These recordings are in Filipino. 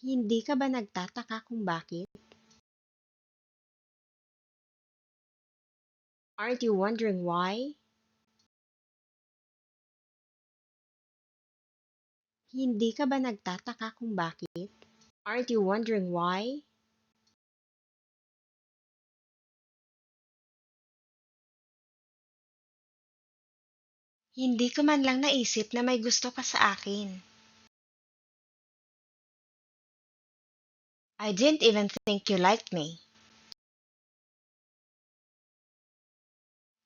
Hindi ka ba nagtataka kung bakit? Aren't you wondering why? Hindi ka ba nagtataka kung bakit? Aren't you wondering why? Hindi ko man lang naisip na may gusto ka sa akin. I didn't even think you liked me.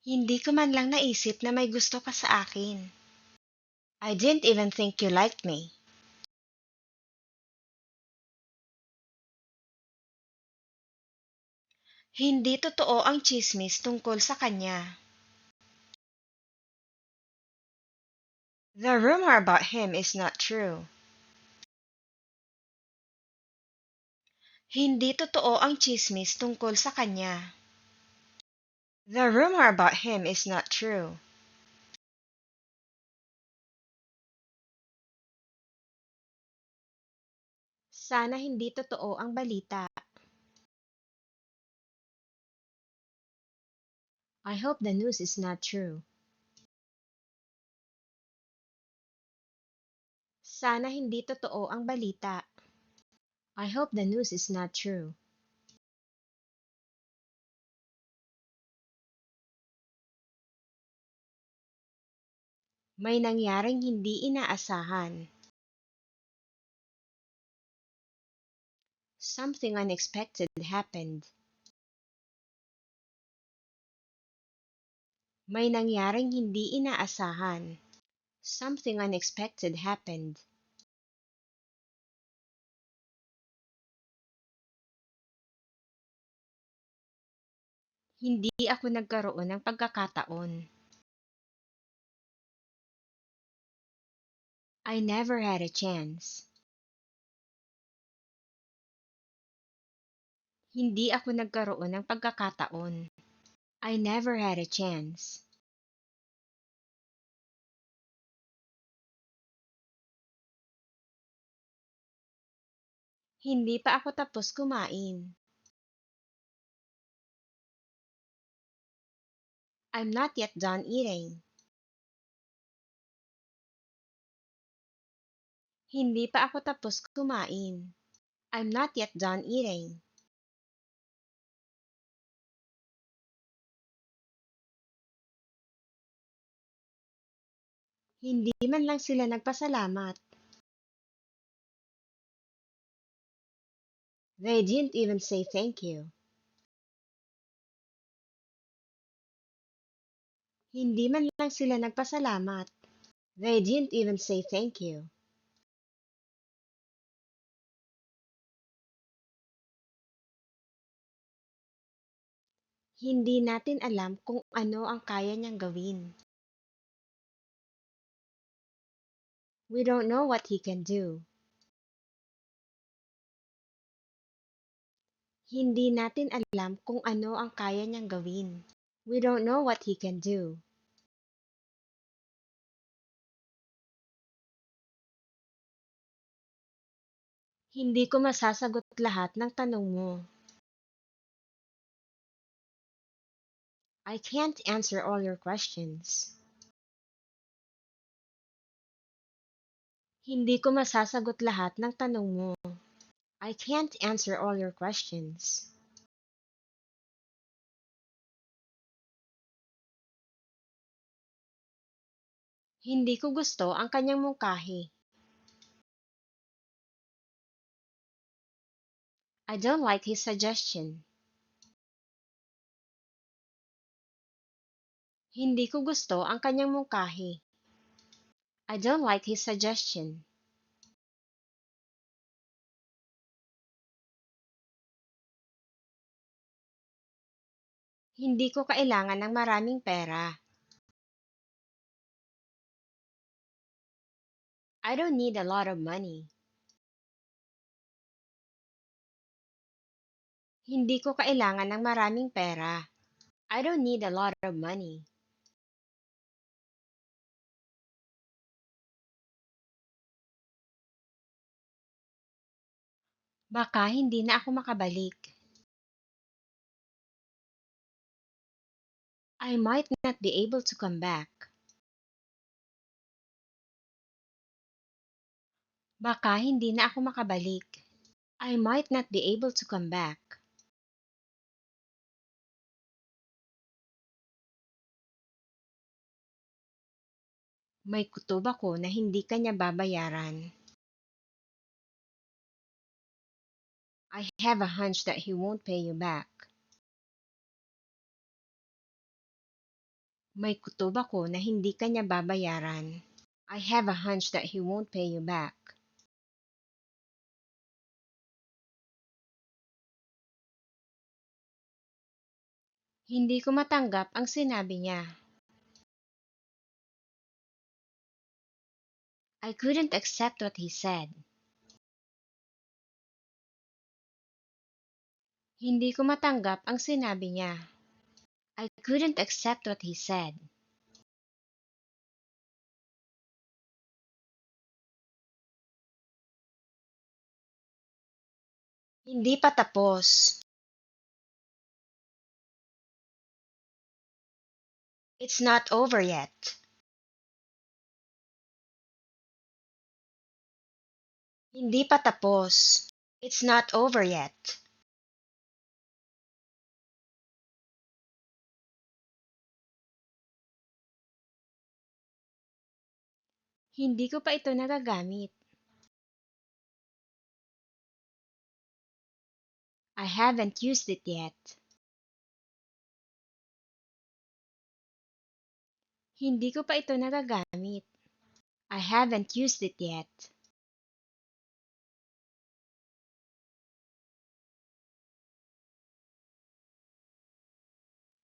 Hindi ko man lang naisip na may gusto ka sa akin. I didn't even think you liked me. Hindi totoo ang tsismis tungkol sa kanya. The rumor about him is not true. Hindi totoo ang tsismis tungkol sa kanya. The rumor about him is not true. Sana hindi totoo ang balita. I hope the news is not true. Sana hindi totoo ang balita. I hope the news is not true. May nangyaring hindi inaasahan. Something unexpected happened. May nangyaring hindi inaasahan. Something unexpected happened. Hindi ako nagkaroon ng pagkakataon. I never had a chance. Hindi ako nagkaroon ng pagkakataon. I never had a chance. Hindi pa ako tapos kumain. I'm not yet done eating. Hindi pa ako tapos kumain. I'm not yet done eating. Hindi man lang sila nagpasalamat. They didn't even say thank you. Hindi man lang sila nagpasalamat. They didn't even say thank you. Hindi natin alam kung ano ang kaya niyang gawin. We don't know what he can do. Hindi natin alam kung ano ang kaya niyang gawin. We don't know what he can do. Hindi ko masasagot lahat ng tanong mo. I can't answer all your questions. Hindi ko masasagot lahat ng tanong mo. I can't answer all your questions. Hindi ko gusto ang kanyang mungkahi. I don't like his suggestion. Hindi ko gusto ang kanyang mungkahi. I don't like his suggestion. Hindi ko kailangan ng maraming pera. I don't need a lot of money. Hindi ko kailangan ng maraming pera. I don't need a lot of money. Baka hindi na ako makabalik. I might not be able to come back. Baka hindi na ako makabalik. I might not be able to come back. May kutob ako na hindi kanya babayaran. I have a hunch that he won't pay you back. May kutob ako na hindi kanya babayaran. I have a hunch that he won't pay you back. Hindi ko matanggap ang sinabi niya. I couldn't accept what he said. Hindi ko matanggap ang sinabi niya. I couldn't accept what he said. Hindi pa tapos. It's not over yet. Hindi pa tapos. It's not over yet. Hindi ko pa ito nagagamit. I haven't used it yet. Hindi ko pa ito nagagamit. I haven't used it yet.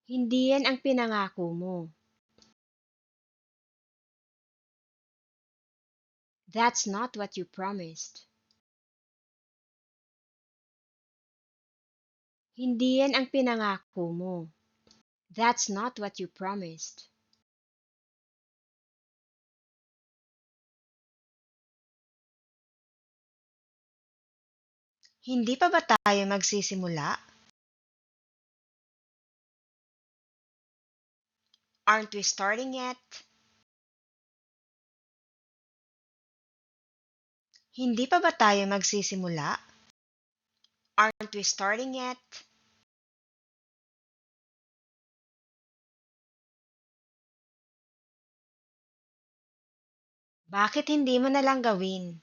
Hindi yan ang pinangako mo. That's not what you promised. Hindi yan ang pinangako mo. That's not what you promised. Hindi pa ba tayo magsisimula? Aren't we starting yet? Hindi pa ba tayo magsisimula? Aren't we starting yet? Bakit hindi mo na lang gawin?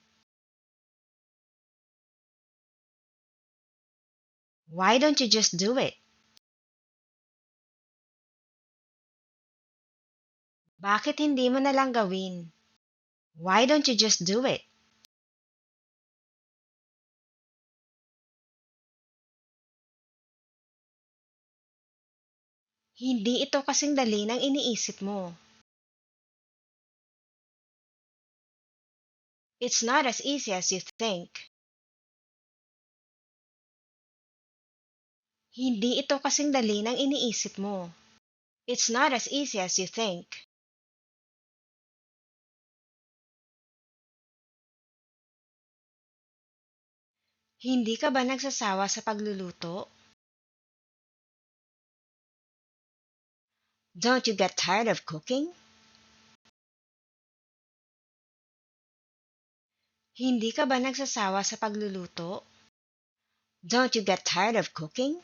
Why don't you just do it? Bakit hindi mo na lang gawin? Why don't you just do it? Hindi ito kasing dali ng iniisip mo. It's not as easy as you think. Hindi ito kasing dali ng iniisip mo. It's not as easy as you think. Hindi ka ba nagsasawa sa pagluluto? Don't you get tired of cooking? Hindi ka ba nagsasawa sa pagluluto? Don't you get tired of cooking?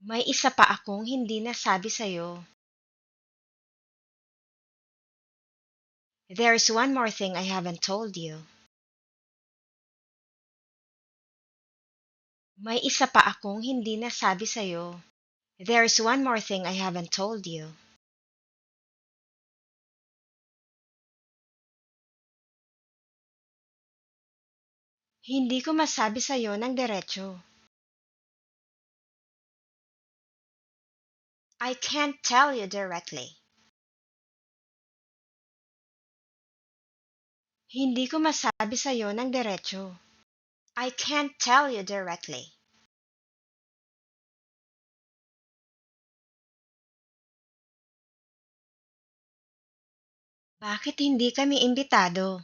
May isa pa akong hindi nasabi sa'yo. There's one more thing I haven't told you. May isa pa akong hindi nasabi sa'yo. There's one more thing I haven't told you. Hindi ko masabi sa'yo ng diretso. I can't tell you directly. Hindi ko masabi sa'yo ng diretso. I can't tell you directly. Bakit hindi kami imbitado?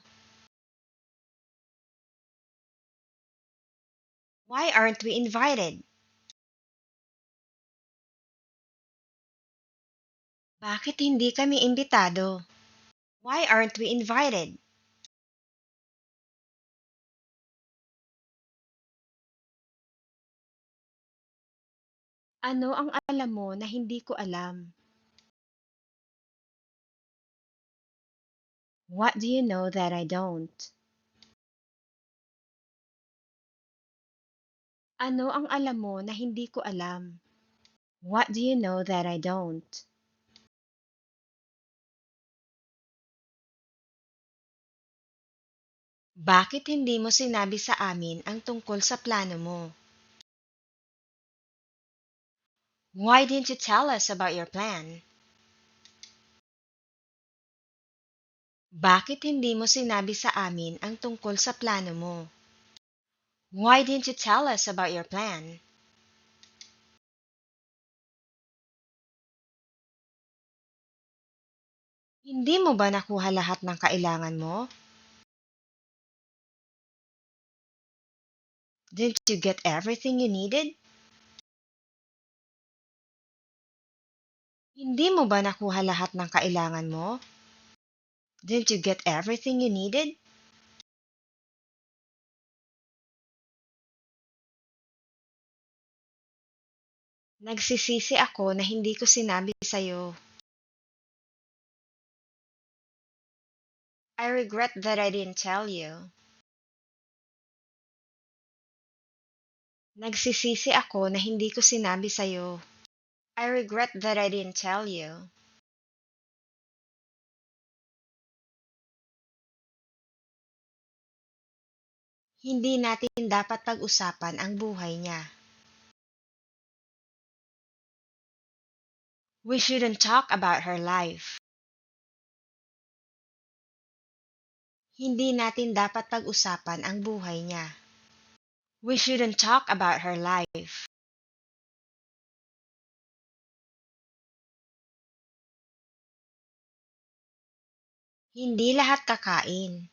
Why aren't we invited? Bakit hindi kami imbitado? Why aren't we invited? Ano ang alam mo na hindi ko alam? What do you know that I don't? Ano ang alam mo na hindi ko alam? What do you know that I don't? Bakit hindi mo sinabi sa amin ang tungkol sa plano mo? Why didn't you tell us about your plan? Bakit hindi mo sinabi sa amin ang tungkol sa plano mo? Why didn't you tell us about your plan? Hindi mo ba nakuha lahat ng kailangan mo? Didn't you get everything you needed? Hindi mo ba nakuha lahat ng kailangan mo? Didn't you get everything you needed? Nagsisisi ako na hindi ko sinabi sa'yo. I regret that I didn't tell you. Nagsisisi ako na hindi ko sinabi sa'yo. I regret that I didn't tell you. Hindi natin dapat pag-usapan ang buhay niya. We shouldn't talk about her life. Hindi natin dapat pag-usapan ang buhay niya. We shouldn't talk about her life. Hindi lahat kakain.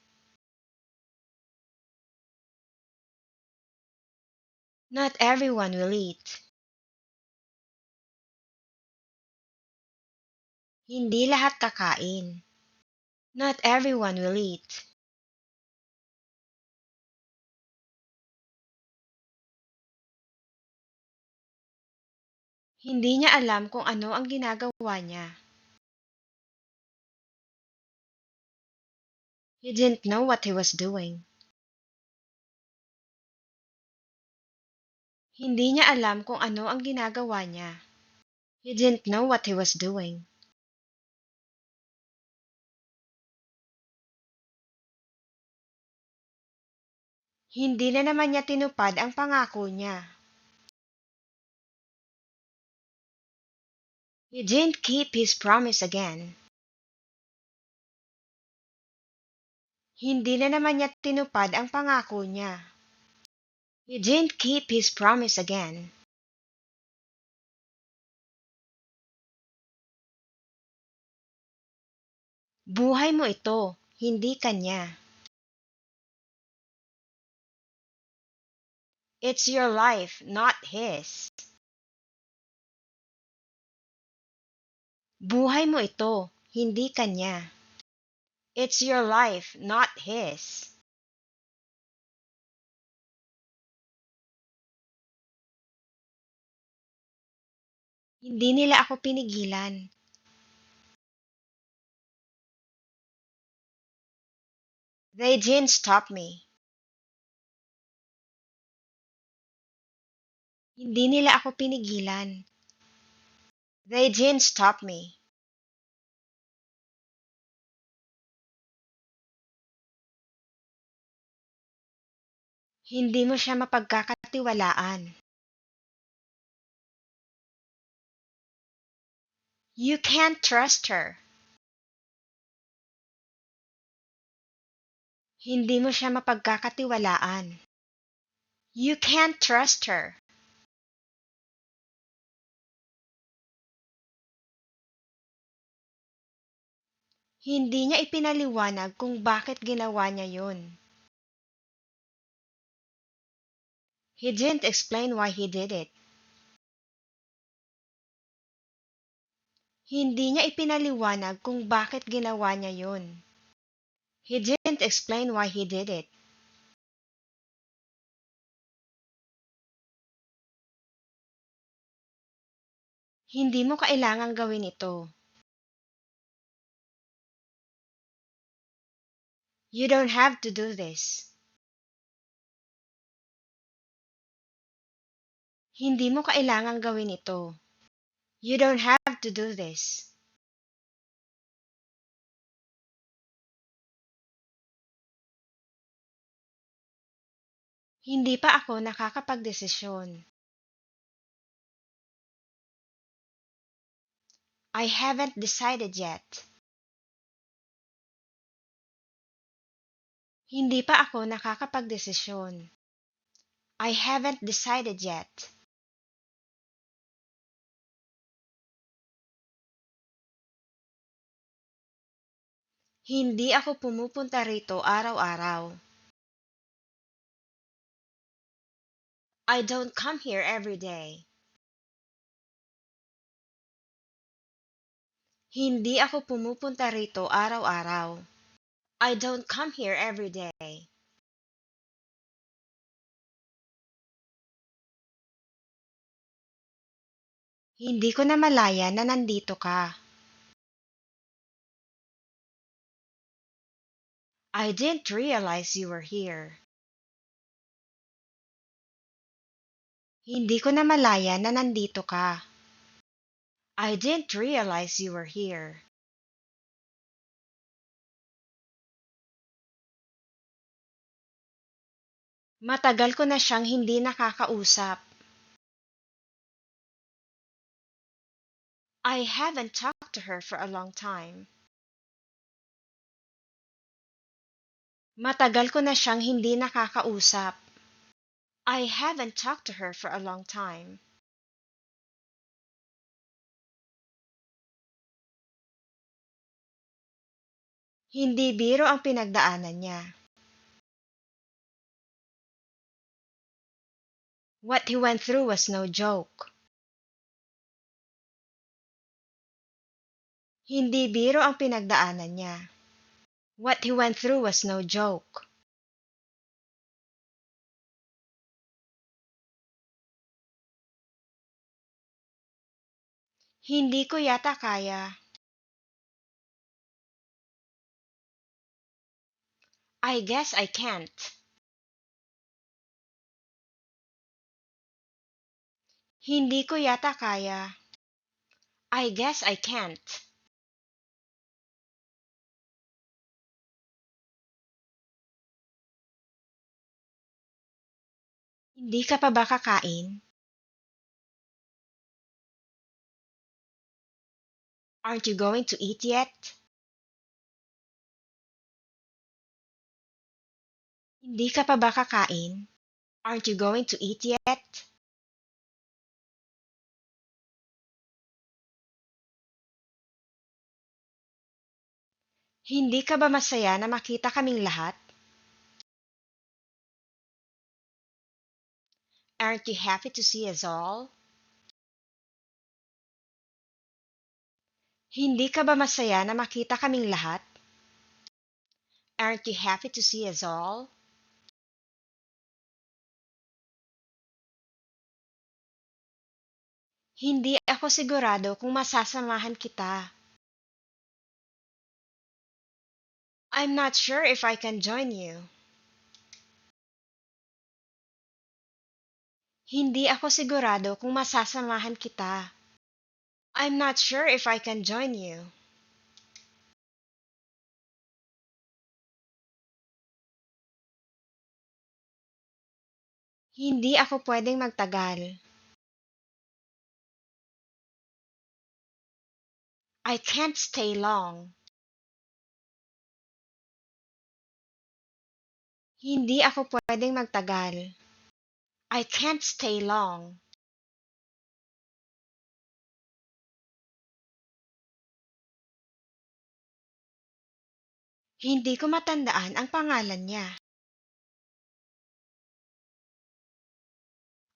Not everyone will eat. Hindi lahat kakain. Not everyone will eat. Hindi niya alam kung ano ang ginagawa niya. He didn't know what he was doing. Hindi niya alam kung ano ang ginagawa niya. He didn't know what he was doing. Hindi na naman niya tinupad ang pangako niya. He didn't keep his promise again. Hindi na naman niya tinupad ang pangako niya. He didn't keep his promise again. Buhay mo ito, hindi kanya. It's your life, not his. Buhay mo ito, hindi kanya. It's your life, not his. Hindi nila ako pinigilan. They didn't stop me. Hindi nila ako pinigilan. They didn't stop me. Hindi mo siya mapagkakatiwalaan. You can't trust her. Hindi mo siya mapagkakatiwalaan. You can't trust her. Hindi niya ipinaliwanag kung bakit ginawa niya yun. He didn't explain why he did it. Hindi niya ipinaliwanag kung bakit ginawa niya yun. He didn't explain why he did it. Hindi mo kailangang gawin ito. You don't have to do this. Hindi mo kailangang gawin ito. You don't have to do this. Hindi pa ako nakakapagdesisyon. I haven't decided yet. Hindi pa ako nakakapagdesisyon. I haven't decided yet. Hindi ako pumupunta rito araw-araw. I don't come here every day. Hindi ako pumupunta rito araw-araw. I don't come here every day. Hindi ko namalayan na nandito ka. I didn't realize you were here. Hindi ko namalayan na nandito ka. I didn't realize you were here. Matagal ko na siyang hindi nakakausap. I haven't talked to her for a long time. Matagal ko na siyang hindi nakakausap. I haven't talked to her for a long time. Hindi biro ang pinagdaanan niya. What he went through was no joke. Hindi biro ang pinagdaanan niya. What he went through was no joke. Hindi ko yata kaya. I guess I can't. Hindi ko yata kaya. I guess I can't. Hindi ka pa ba kakain? Aren't you going to eat yet? Hindi ka pa ba kakain? Aren't you going to eat yet? Hindi ka ba masaya na makita kaming lahat? Aren't you happy to see us all? Hindi ka ba masaya na makita kaming lahat? Aren't you happy to see us all? Hindi ako sigurado kung masasamahan kita. I'm not sure if I can join you. Hindi ako sigurado kung masasamahan kita. I'm not sure if I can join you. Hindi ako pwedeng magtagal. I can't stay long. Hindi ako pwedeng magtagal. I can't stay long. Hindi ko matandaan ang pangalan niya.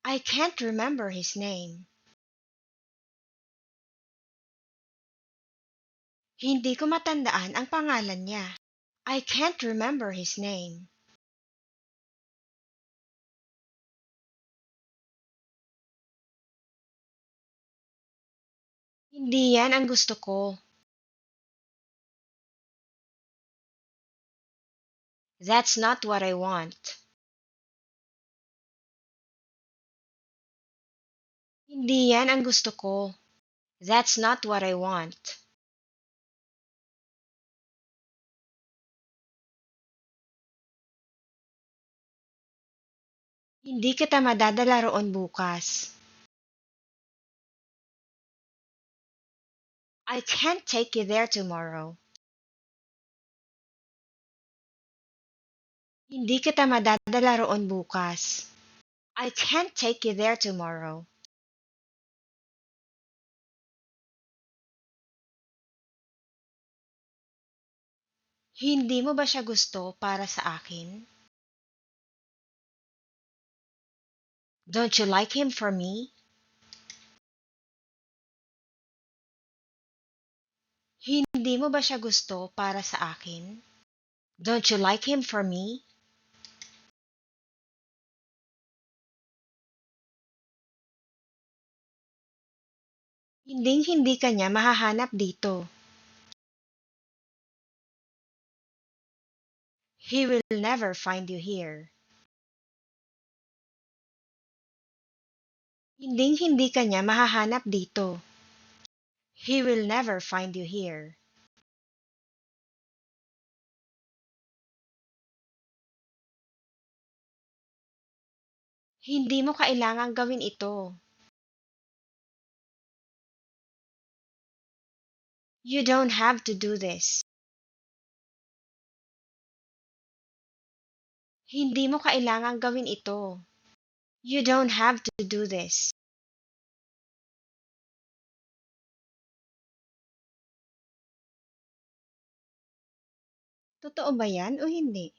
I can't remember his name. Hindi ko matandaan ang pangalan niya. I can't remember his name. Hindi yan ang gusto ko. That's not what I want. Hindi yan ang gusto ko. That's not what I want. Hindi kita madadala roon bukas. I can't take you there tomorrow. Hindi kita madadala roon bukas. I can't take you there tomorrow. Hindi mo ba siya gusto para sa akin? Don't you like him for me? Hindi mo ba siya gusto para sa akin? Don't you like him for me? Hinding-hindi ka niya mahahanap dito. He will never find you here. Hinding-hindi ka niya mahahanap dito. He will never find you here. Hindi mo kailangang gawin ito. You don't have to do this. Hindi mo kailangang gawin ito. You don't have to do this. Totoo ba yan o hindi?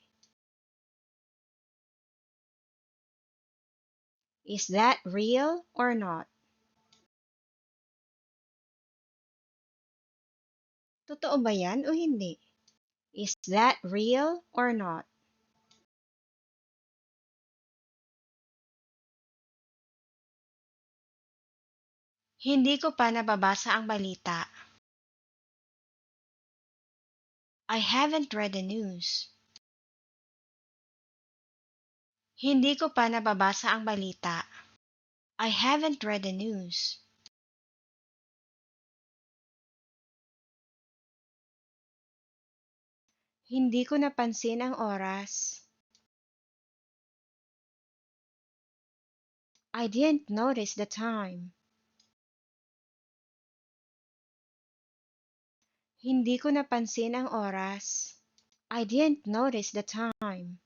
Is that real or not? Totoo ba yan o hindi? Is that real or not? Hindi ko pa nababasa ang balita. I haven't read the news. Hindi ko pa nababasa ang balita. I haven't read the news. Hindi ko napansin ang oras. I didn't notice the time. Hindi ko napansin ang oras. I didn't notice the time.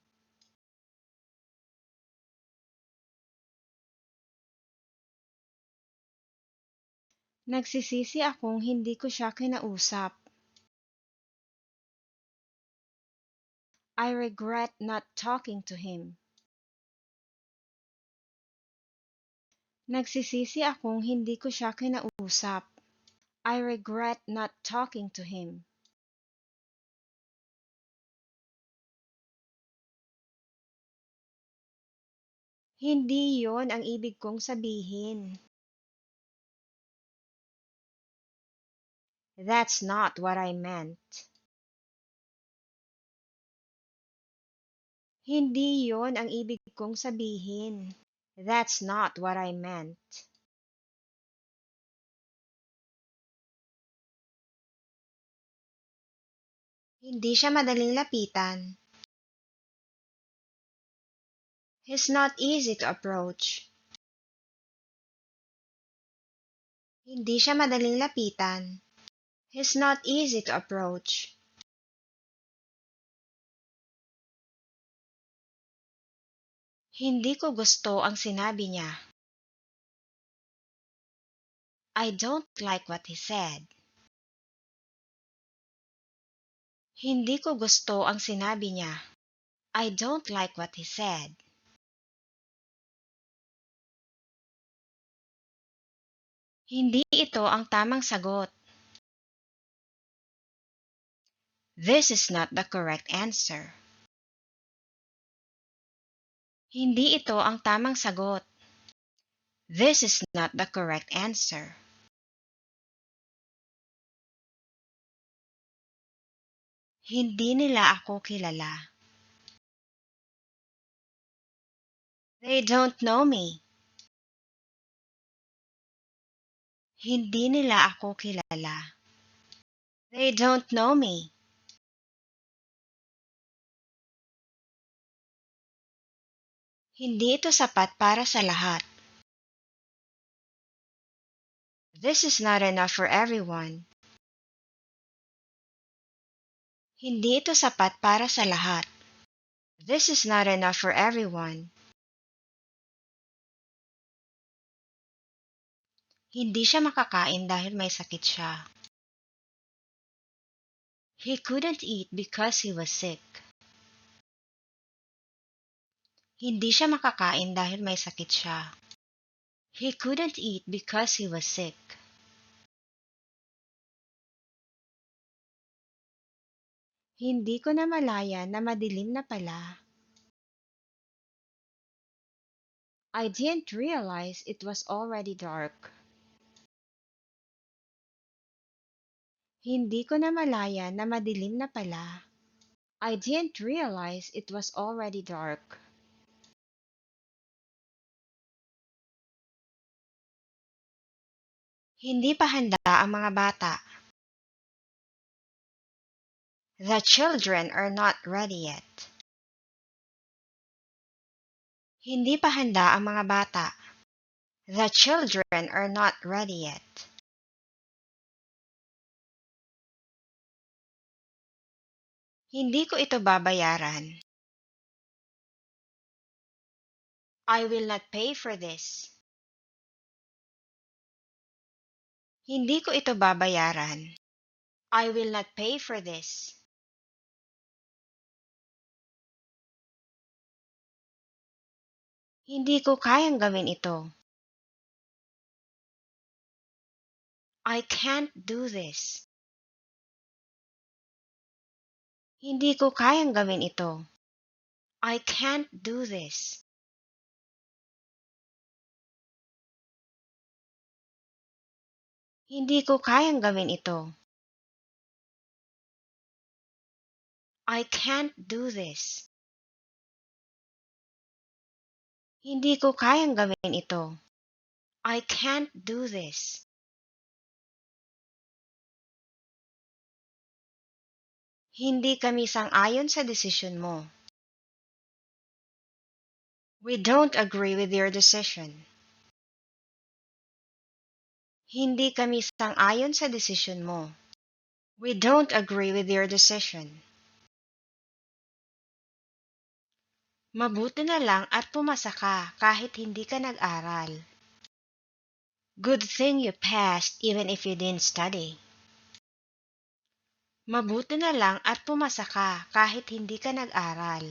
Nagsisisi akong hindi ko siya kinausap. I regret not talking to him. Nagsisisi akong hindi ko siya kinausap. I regret not talking to him. Hindi yon ang ibig kong sabihin. That's not what I meant. Hindi yon ang ibig kong sabihin. That's not what I meant. Hindi siya madaling lapitan. He's not easy to approach. Hindi siya madaling lapitan. He's not easy to approach. Hindi ko gusto ang sinabi niya. I don't like what he said. Hindi ko gusto ang sinabi niya. I don't like what he said. Hindi ito ang tamang sagot. This is not the correct answer. Hindi ito ang tamang sagot. This is not the correct answer. Hindi nila ako kilala. They don't know me. Hindi nila ako kilala. They don't know me. Hindi ito sapat para sa lahat. This is not enough for everyone. Hindi ito sapat para sa lahat. This is not enough for everyone. Hindi siya makakain dahil may sakit siya. He couldn't eat because he was sick. Hindi siya makakain dahil may sakit siya. He couldn't eat because he was sick. Hindi ko namalayan na madilim na pala. I didn't realize it was already dark. Hindi ko namalayan na madilim na pala. I didn't realize it was already dark. Hindi pa handa ang mga bata. The children are not ready yet. Hindi pa handa ang mga bata. The children are not ready yet. Hindi ko ito babayaran. I will not pay for this. Hindi ko ito babayaran. I will not pay for this. Hindi ko kayang gawin ito. I can't do this. Hindi ko kayang gawin ito. I can't do this. Hindi ko kayang gawin ito. I can't do this. Hindi ko kayang gawin ito. I can't do this. Hindi kami sang-ayon sa desisyon mo. We don't agree with your decision. Hindi kami sang-ayon sa desisyon mo. We don't agree with your decision. Mabuti na lang at pumasa ka kahit hindi ka nag-aral. Good thing you passed even if you didn't study. Mabuti na lang at pumasa ka kahit hindi ka nag-aral.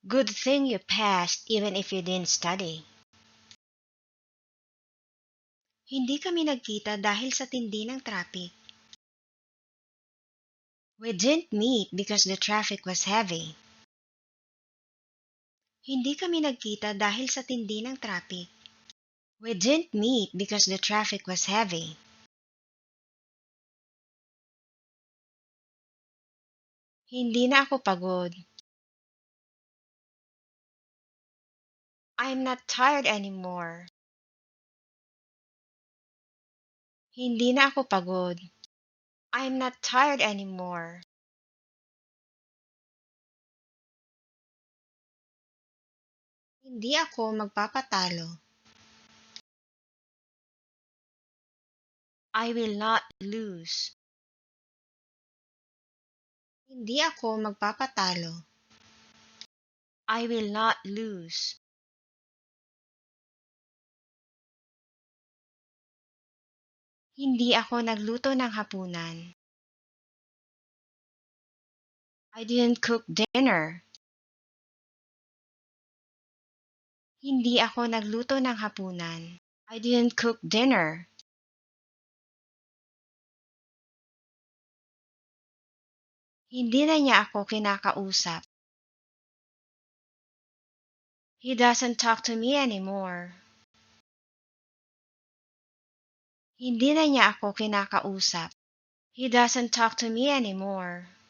Good thing you passed even if you didn't study. Hindi kami nagkita dahil sa tindi ng traffic. We didn't meet because the traffic was heavy. Hindi kami nagkita dahil sa tindi ng traffic. We didn't meet because the traffic was heavy. Hindi na ako pagod. I'm not tired anymore. Hindi na ako pagod. I'm not tired anymore. Hindi ako magpapatalo. I will not lose. Hindi ako magpapatalo. I will not lose. Hindi ako nagluto ng hapunan. I didn't cook dinner. Hindi ako nagluto ng hapunan. I didn't cook dinner. Hindi na niya ako kinakausap. He doesn't talk to me anymore. Hindi na niya ako kinakausap. He doesn't talk to me anymore.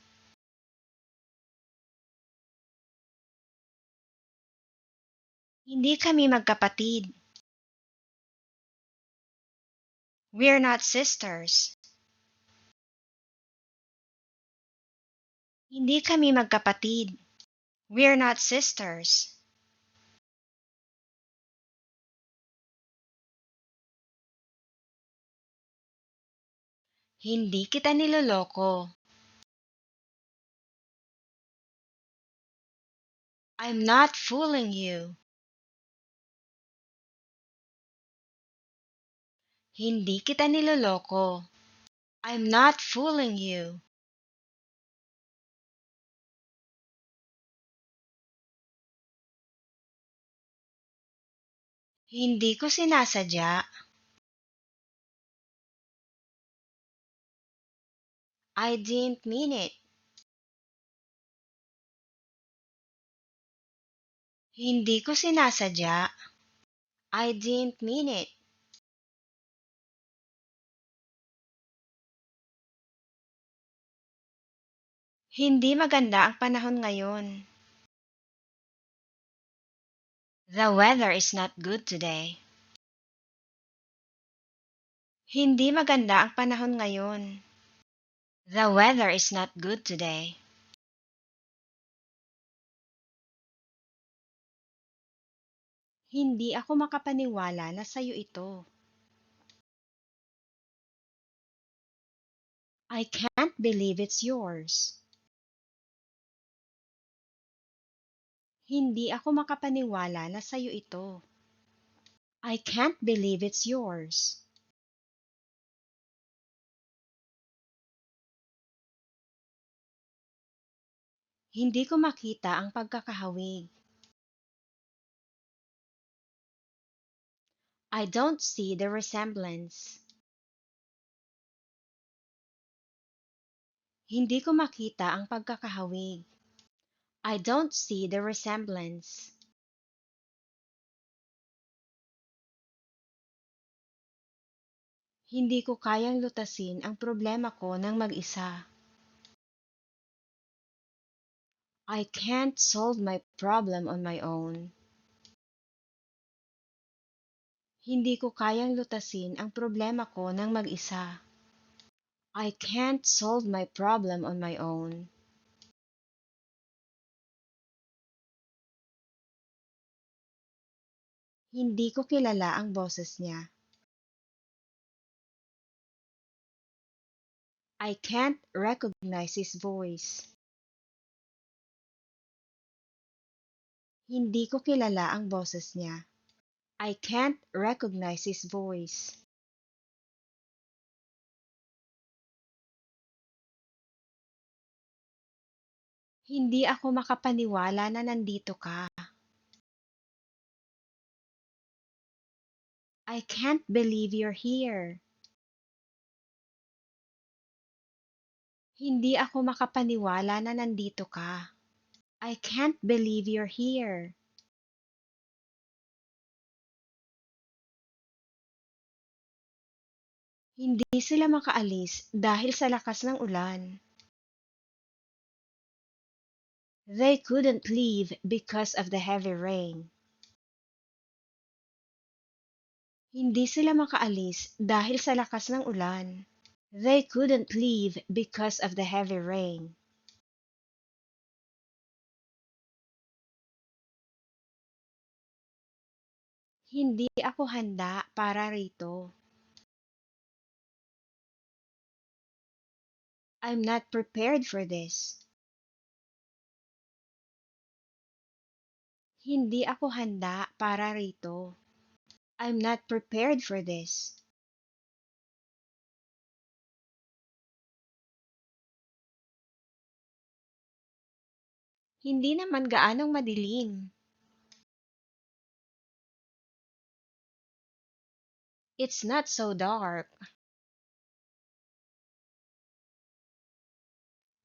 Hindi kami magkapatid. We're not sisters. Hindi kami magkapatid. We're not sisters. Hindi kita niloloko. I'm not fooling you. Hindi kita niloloko. I'm not fooling you. Hindi ko sinasadya. I didn't mean it. Hindi ko sinasadya. I didn't mean it. Hindi maganda ang panahon ngayon. The weather is not good today. Hindi maganda ang panahon ngayon. The weather is not good today. Hindi ako makapaniwala na sa'yo ito. I can't believe it's yours. Hindi ako makapaniwala na sa'yo ito. I can't believe it's yours. Hindi ko makita ang pagkakahawig. I don't see the resemblance. Hindi ko makita ang pagkakahawig. I don't see the resemblance. Hindi ko kayang lutasin ang problema ko ng mag-isa. I can't solve my problem on my own. Hindi ko kayang lutasin ang problema ko ng mag-isa. I can't solve my problem on my own. Hindi ko kilala ang boses niya. I can't recognize his voice. Hindi ko kilala ang boses niya. I can't recognize his voice. Hindi ako makapaniwala na nandito ka. I can't believe you're here. Hindi ako makapaniwala na nandito ka. I can't believe you're here. Hindi sila makaalis dahil sa lakas ng ulan. They couldn't leave because of the heavy rain. Hindi sila makaalis dahil sa lakas ng ulan. They couldn't leave because of the heavy rain. Hindi ako handa para rito. I'm not prepared for this. Hindi ako handa para rito. I'm not prepared for this. Hindi naman gaanong madilim. It's not so dark.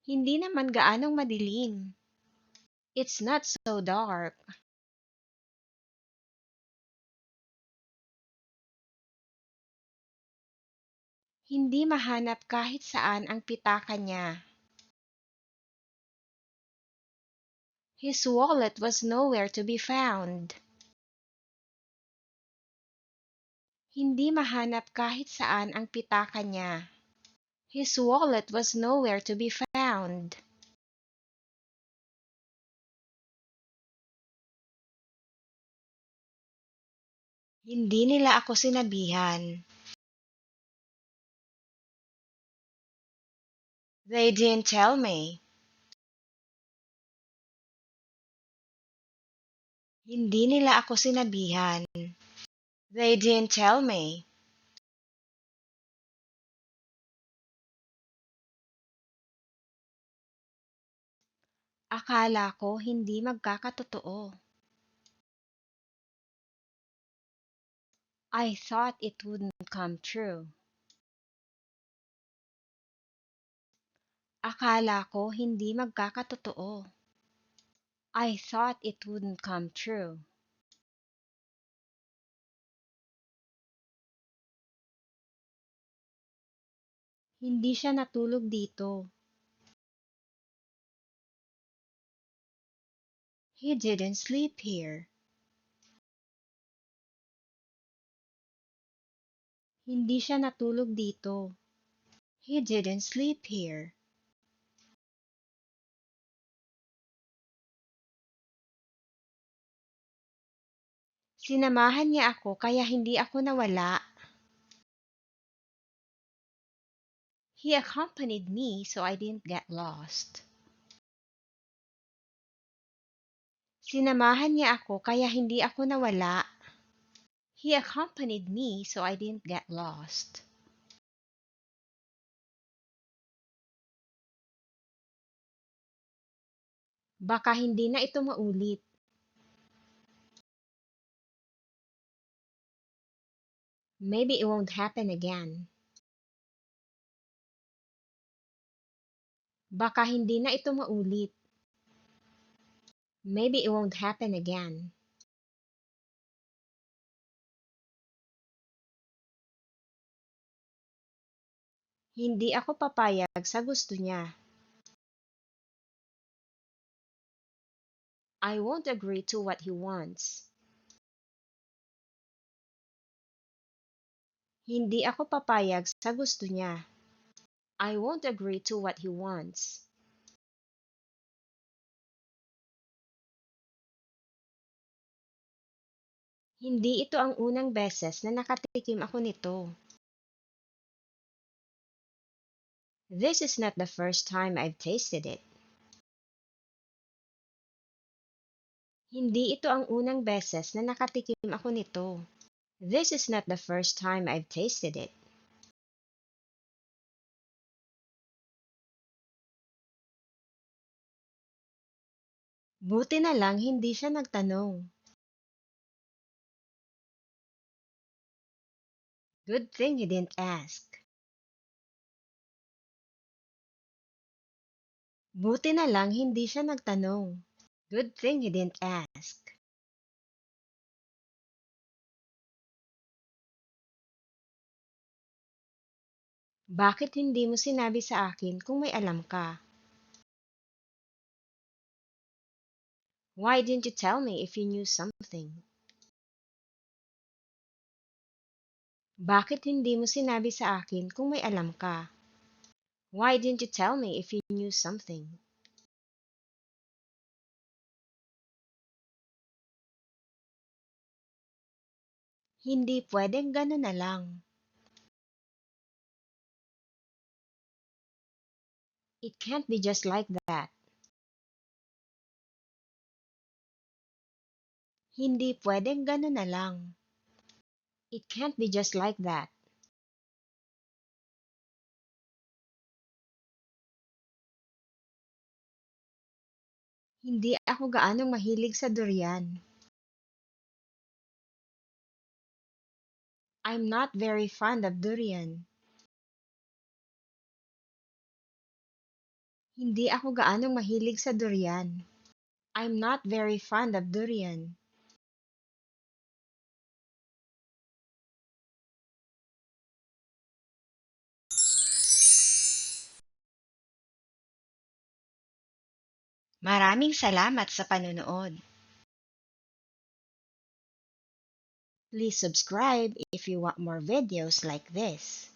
Hindi naman gaanong madilim. It's not so dark. Hindi mahanap kahit saan ang pitaka niya. His wallet was nowhere to be found. Hindi mahanap kahit saan ang pitaka niya. His wallet was nowhere to be found. Hindi nila ako sinabihan. They didn't tell me. Hindi nila ako sinabihan. They didn't tell me. Akala ko hindi magkakatotoo. I thought it wouldn't come true. Akala ko hindi magkakatotoo. I thought it wouldn't come true. Hindi siya natulog dito. He didn't sleep here. Hindi siya natulog dito. He didn't sleep here. Sinamahan niya ako kaya hindi ako nawala. He accompanied me so I didn't get lost. Sinamahan niya ako kaya hindi ako nawala. He accompanied me so I didn't get lost. Baka hindi na ito maulit. Maybe it won't happen again. Baka hindi na ito maulit. Maybe it won't happen again. Hindi ako papayag sa gusto niya. I won't agree to what he wants. Hindi ako papayag sa gusto niya. I won't agree to what he wants. Hindi ito ang unang beses na nakatikim ako nito. This is not the first time I've tasted it. Hindi ito ang unang beses na nakatikim ako nito. This is not the first time I've tasted it. Buti na lang hindi siya nagtanong. Good thing he didn't ask. Buti na lang hindi siya nagtanong. Good thing he didn't ask. Bakit hindi mo sinabi sa akin kung may alam ka? Why didn't you tell me if you knew something? Bakit hindi mo sinabi sa akin kung may alam ka? Why didn't you tell me if you knew something? Hindi pwedeng gano'n na lang. It can't be just like that. Hindi pwedeng gano'n na lang. It can't be just like that. Hindi ako gaanong mahilig sa durian. I'm not very fond of durian. Hindi ako gaanong mahilig sa durian. I'm not very fond of durian. Maraming salamat sa panonood. Please subscribe if you want more videos like this.